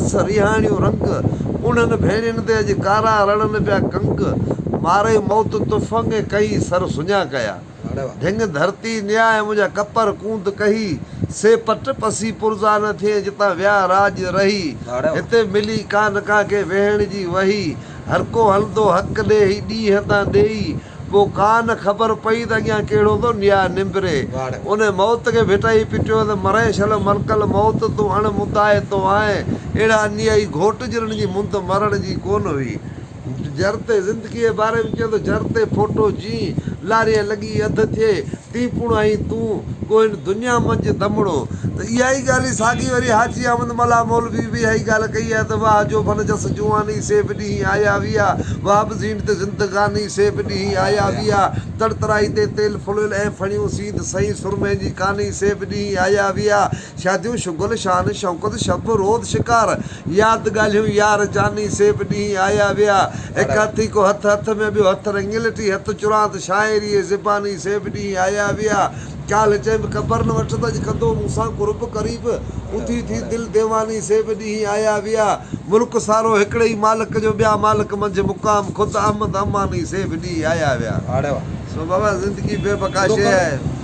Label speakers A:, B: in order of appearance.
A: रस रिहाणियूं रंग उन्हनि भेणियुनि ते अॼु कारा रणनि पिया कंक मारे मौत तुफ़ंग कई सर सुञा कया ढिंग धरती न्याय मुंहिंजा कपर कूंद कही से पट पसी पुरज़ा न थिए जितां विया राज रही हिते मिली कान का के वेहण जी वही हर को हलंदो हक़ ॾे ही ॾींहं तां ॾेई पोइ कान ख़बर पई त अॻियां कहिड़ो थो न्याय निंबरे उन मौत खे भिटाई पिटियो त मरे छल मलकल मौत तूं अण मुदाए तो आहे अहिड़ा अन्यायी घोट जिरनि जी मुंद मरण जी कोन हुई जरते ज़िंदगीअ जे बारे में चयो त जरते फोटो जी लारीअ लॻी अधु थिए ती पुण आई तूं कोई दुनिया मंझि दमड़ो त इहा ई ॻाल्हि साॻी वरी हाजी अहमद मला मौलवी बि इहा ई ॻाल्हि कई आहे त वाह जो भन जस जुआनी से बि ॾींहं आया विया वाह बि ज़ीन ते ज़िंदगानी से बि ॾींहं आया विया तड़तराई ते तेल फुलियल ऐं फणियूं सींद सही सुरमे जी कानी से बि ॾींहं आया विया शादियूं शुगल शान शौक़त शब रोद शिकार यादि ॻाल्हियूं यार जानी से बि ॾींहं आया विया हिकु हथी को हथ हथ में ॿियो हथ रंगिलटी हथ चुरांत शाइरी ज़िबानी से बि ॾींहं आया विया काल चए ख़बर न वठ त अॼु कंदो मूंसां कुर्ब क़रीब उथी थी दिलि देवानी से बि ॾींहं आया विया मुल्क सारो हिकिड़े ई मालिक जो ॿिया मालिक मंझि मुक़ाम ख़ुदि अहमद अमानी से बि ॾींहं आया विया सो बाबा ज़िंदगी बेबका शइ आहे